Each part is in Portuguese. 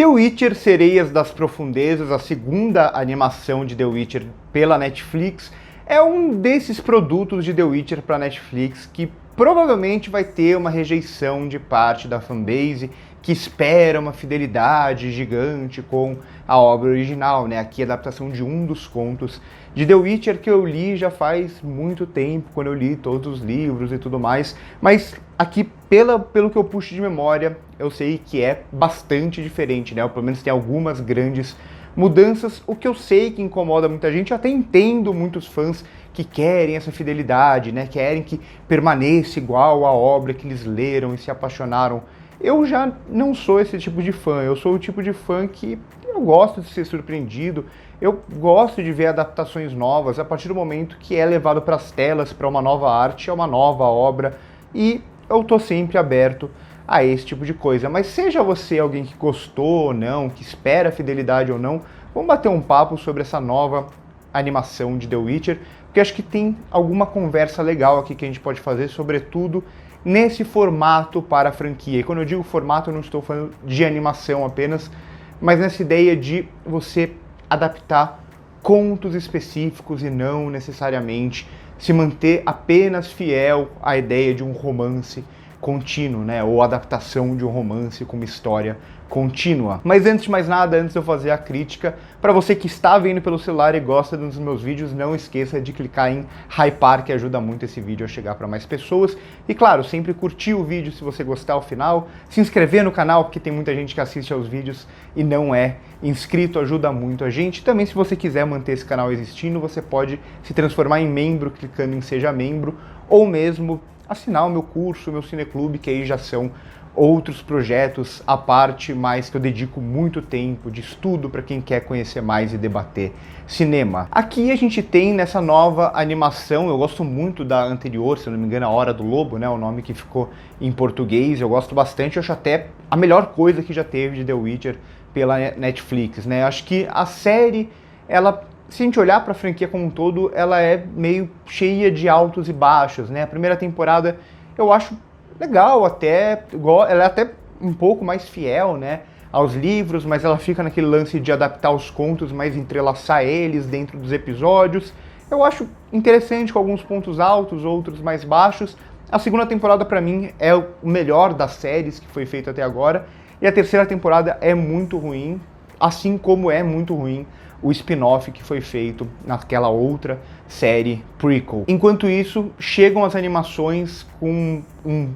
The Witcher Sereias das Profundezas, a segunda animação de The Witcher pela Netflix, é um desses produtos de The Witcher para Netflix que provavelmente vai ter uma rejeição de parte da fanbase que espera uma fidelidade gigante com a obra original, né? Aqui a adaptação de um dos contos de The Witcher que eu li já faz muito tempo, quando eu li todos os livros e tudo mais, mas aqui, pelo que eu puxo de memória, eu sei que é bastante diferente, né? Ou pelo menos tem algumas grandes mudanças, o que eu sei que incomoda muita gente. Eu até entendo muitos fãs que querem essa fidelidade, né? Querem que permaneça igual à obra que eles leram e se apaixonaram. Eu já não sou esse tipo de fã, eu sou o tipo de fã que eu gosto de ser surpreendido, eu gosto de ver adaptações novas a partir do momento que é levado para as telas, para uma nova arte, é uma nova obra, e eu tô sempre aberto a esse tipo de coisa. Mas seja você alguém que gostou ou não, que espera fidelidade ou não, vamos bater um papo sobre essa nova animação de The Witcher, porque acho que tem alguma conversa legal aqui que a gente pode fazer, sobretudo nesse formato para a franquia. E quando eu digo formato, eu não estou falando de animação apenas, mas nessa ideia de você adaptar contos específicos e não necessariamente se manter apenas fiel à ideia de um romance contínuo, né? Ou adaptação de um romance com uma história contínua. Mas antes de mais nada, antes de eu fazer a crítica, para você que está vendo pelo celular e gosta dos meus vídeos, não esqueça de clicar em hypar, que ajuda muito esse vídeo a chegar para mais pessoas. E claro, sempre curtir o vídeo se você gostar ao final, se inscrever no canal, porque tem muita gente que assiste aos vídeos e não é inscrito, ajuda muito a gente. Também, se você quiser manter esse canal existindo, você pode se transformar em membro clicando em Seja Membro, ou mesmo assinar o meu curso, o meu cineclube, que aí já são outros projetos à parte, mas que eu dedico muito tempo de estudo para quem quer conhecer mais e debater cinema. Aqui a gente tem nessa nova animação, eu gosto muito da anterior, se eu não me engano, A Hora do Lobo, né, o nome que ficou em português, eu gosto bastante, eu acho até a melhor coisa que já teve de The Witcher pela Netflix, né? Acho que a série, ela, se a gente olhar para a franquia como um todo, ela é meio cheia de altos e baixos, né? A primeira temporada eu acho legal até, ela é até um pouco mais fiel, né, aos livros, mas ela fica naquele lance de adaptar os contos, mas entrelaçar eles dentro dos episódios. Eu acho interessante, com alguns pontos altos, outros mais baixos. A segunda temporada, para mim, é o melhor das séries que foi feito até agora, e a terceira temporada é muito ruim, assim como é muito ruim o spin-off que foi feito naquela outra série prequel. Enquanto isso, chegam as animações com um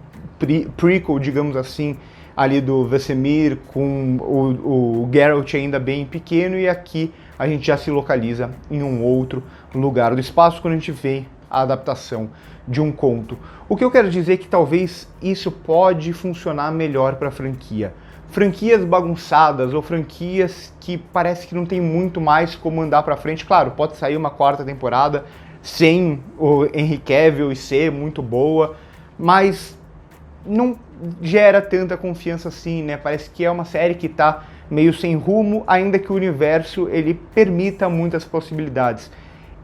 prequel, digamos assim, ali do Vesemir, com o Geralt ainda bem pequeno, e aqui a gente já se localiza em um outro lugar do espaço quando a gente vê a adaptação de um conto. O que eu quero dizer é que talvez isso pode funcionar melhor para a franquia. Franquias bagunçadas ou franquias que parece que não tem muito mais como andar para frente. Claro, pode sair uma quarta temporada sem o Henry Cavill e ser muito boa, mas não gera tanta confiança assim, né? Parece que é uma série que tá meio sem rumo, ainda que o universo ele permita muitas possibilidades.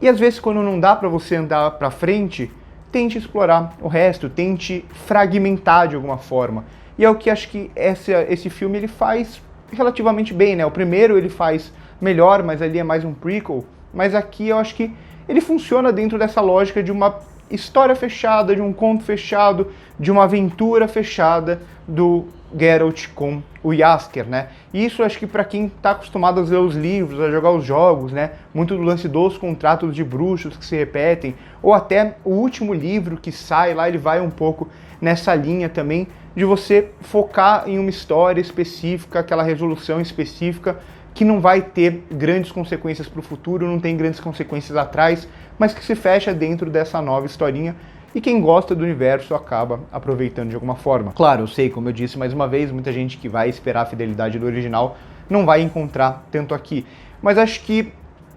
E às vezes, quando não dá para você andar para frente, tente explorar o resto, tente fragmentar de alguma forma. E é o que acho que esse filme ele faz relativamente bem, né? O primeiro ele faz melhor, mas ali é mais um prequel. Mas aqui eu acho que ele funciona dentro dessa lógica de uma história fechada, de um conto fechado, de uma aventura fechada do Geralt com o Jaskier, né? E isso acho que para quem está acostumado a ler os livros, a jogar os jogos, né? Muito do lance dos contratos de bruxos que se repetem, ou até o último livro que sai lá, ele vai um pouco nessa linha também, de você focar em uma história específica, aquela resolução específica, que não vai ter grandes consequências para o futuro, não tem grandes consequências atrás, mas que se fecha dentro dessa nova historinha, e quem gosta do universo acaba aproveitando de alguma forma. Claro, eu sei, como eu disse mais uma vez, muita gente que vai esperar a fidelidade do original não vai encontrar tanto aqui, mas acho que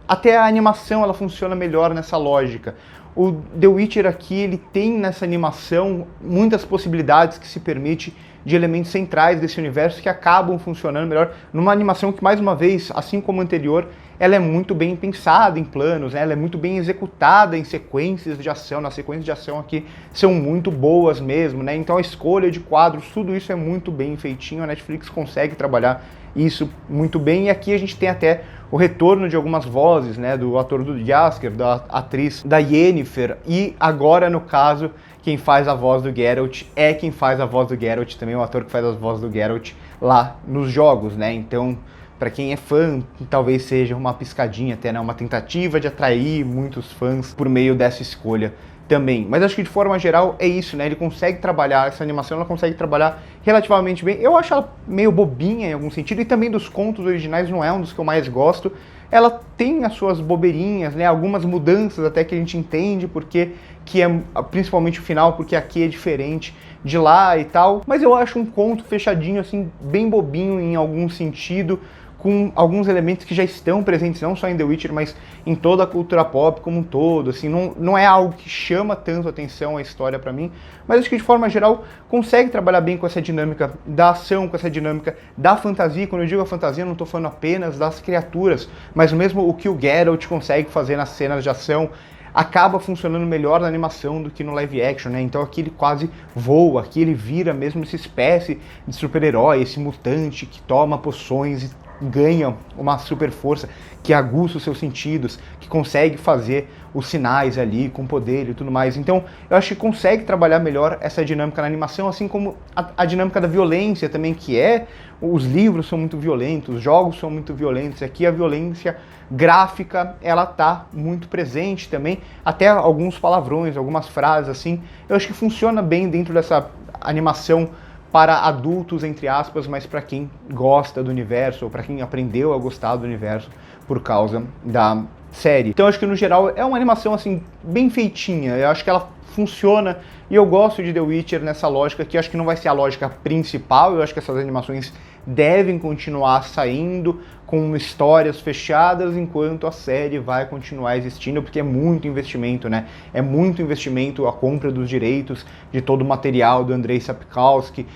até a animação ela funciona melhor nessa lógica. O The Witcher aqui, ele tem nessa animação muitas possibilidades que se permite de elementos centrais desse universo que acabam funcionando melhor numa animação que, mais uma vez, assim como a anterior, ela é muito bem pensada em planos, né? Ela é muito bem executada em sequências de ação, as sequências de ação aqui são muito boas mesmo, né? Então a escolha de quadros, tudo isso é muito bem feitinho, a Netflix consegue trabalhar isso muito bem, e aqui a gente tem até o retorno de algumas vozes, né, do ator do Jaskier, da atriz da Yennefer, e agora, no caso, quem faz a voz do Geralt é quem faz a voz do Geralt, também o ator que faz as vozes do Geralt lá nos jogos, né, então, para quem é fã, talvez seja uma piscadinha até, né, uma tentativa de atrair muitos fãs por meio dessa escolha também. Mas acho que de forma geral é isso, né? Ele consegue trabalhar, essa animação ela consegue trabalhar relativamente bem. Eu acho ela meio bobinha em algum sentido, e também dos contos originais não é um dos que eu mais gosto. Ela tem as suas bobeirinhas, né? Algumas mudanças até que a gente entende porque que é principalmente o final, porque aqui é diferente de lá e tal. Mas eu acho um conto fechadinho, assim, bem bobinho em algum sentido, com alguns elementos que já estão presentes não só em The Witcher, mas em toda a cultura pop como um todo, assim, não é algo que chama tanto atenção a história pra mim, mas acho que de forma geral consegue trabalhar bem com essa dinâmica da ação, com essa dinâmica da fantasia. Quando eu digo a fantasia, eu não tô falando apenas das criaturas, mas mesmo o que o Geralt consegue fazer nas cenas de ação, acaba funcionando melhor na animação do que no live action, né? Então aqui ele quase voa, aqui ele vira mesmo essa espécie de super-herói, esse mutante que toma poções e ganha uma super força, que aguça os seus sentidos, que consegue fazer os sinais ali com poder e tudo mais. Então eu acho que consegue trabalhar melhor essa dinâmica na animação, assim como a dinâmica da violência também, que é, os livros são muito violentos, os jogos são muito violentos, aqui a violência gráfica, ela tá muito presente também, até alguns palavrões, algumas frases assim, eu acho que funciona bem dentro dessa animação para adultos, entre aspas, mas para quem gosta do universo, ou para quem aprendeu a gostar do universo por causa da série. Então eu acho que no geral é uma animação assim bem feitinha, eu acho que ela funciona, e eu gosto de The Witcher nessa lógica, que eu acho que não vai ser a lógica principal, eu acho que essas animações devem continuar saindo com histórias fechadas enquanto a série vai continuar existindo, porque é muito investimento, né? É muito investimento a compra dos direitos de todo o material do Andrei Sapkowski,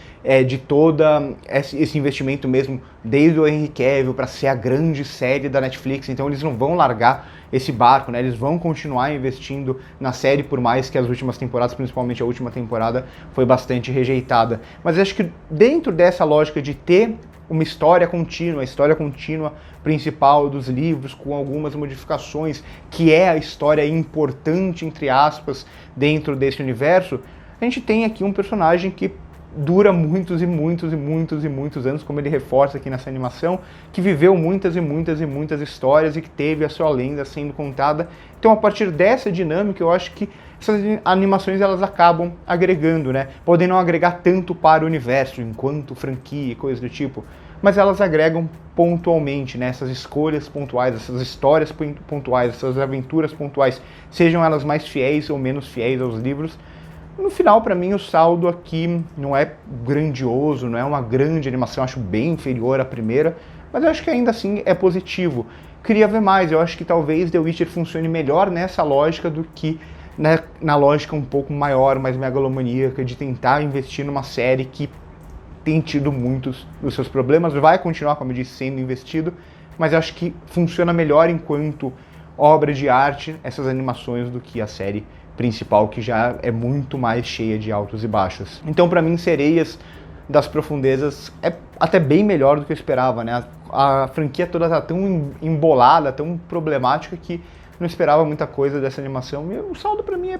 de todo esse investimento mesmo, desde o Henry Cavill para ser a grande série da Netflix. Então eles não vão largar esse barco, né? Eles vão continuar investindo na série, por mais que as últimas temporadas, principalmente a última temporada, foi bastante rejeitada. Mas eu acho que dentro dessa lógica de ter uma história contínua, a história contínua principal dos livros, com algumas modificações, que é a história importante, entre aspas, dentro desse universo, a gente tem aqui um personagem que dura muitos e muitos e muitos e muitos anos, como ele reforça aqui nessa animação, que viveu muitas e muitas e muitas histórias e que teve a sua lenda sendo contada. Então, a partir dessa dinâmica, eu acho que essas animações elas acabam agregando, né? Podem não agregar tanto para o universo, enquanto franquia e coisas do tipo, mas elas agregam pontualmente, né? Essas escolhas pontuais, essas histórias pontuais, essas aventuras pontuais, sejam elas mais fiéis ou menos fiéis aos livros. No final, para mim, o saldo aqui não é grandioso, não é uma grande animação, acho bem inferior à primeira, mas eu acho que ainda assim é positivo. Queria ver mais, eu acho que talvez The Witcher funcione melhor nessa lógica do que na lógica um pouco maior, mais megalomaníaca, de tentar investir numa série que tem tido muitos dos seus problemas, vai continuar, como eu disse, sendo investido, mas eu acho que funciona melhor enquanto obra de arte essas animações do que a série principal, que já é muito mais cheia de altos e baixos. Então, para mim, Sereias das Profundezas é até bem melhor do que eu esperava, né? A franquia toda tá tão embolada, tão problemática, que não esperava muita coisa dessa animação. E o saldo para mim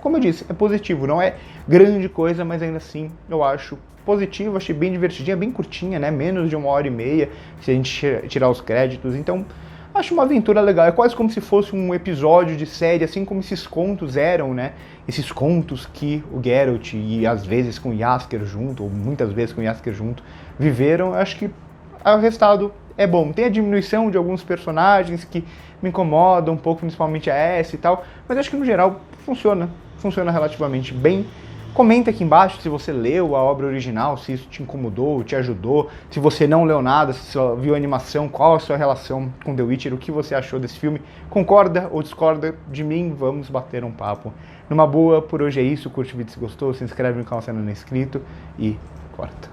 como eu disse, é positivo. Não é grande coisa, mas ainda assim eu acho positivo. Achei bem divertidinha, bem curtinha, né? Menos de 1h30, se a gente tirar os créditos. Então, acho uma aventura legal, é quase como se fosse um episódio de série, assim como esses contos eram, né? Esses contos que o Geralt, e às vezes com o Jaskier junto, ou muitas vezes com o Jaskier junto, viveram. Eu acho que o resultado é bom. Tem a diminuição de alguns personagens que me incomodam um pouco, principalmente a Ace e tal, mas acho que no geral funciona relativamente bem. Comenta aqui embaixo se você leu a obra original, se isso te incomodou, te ajudou, se você não leu nada, se só viu a animação, qual a sua relação com The Witcher, o que você achou desse filme, concorda ou discorda de mim, vamos bater um papo. Numa boa, por hoje é isso, curte o vídeo se gostou, se inscreve no canal se ainda não é inscrito e corta.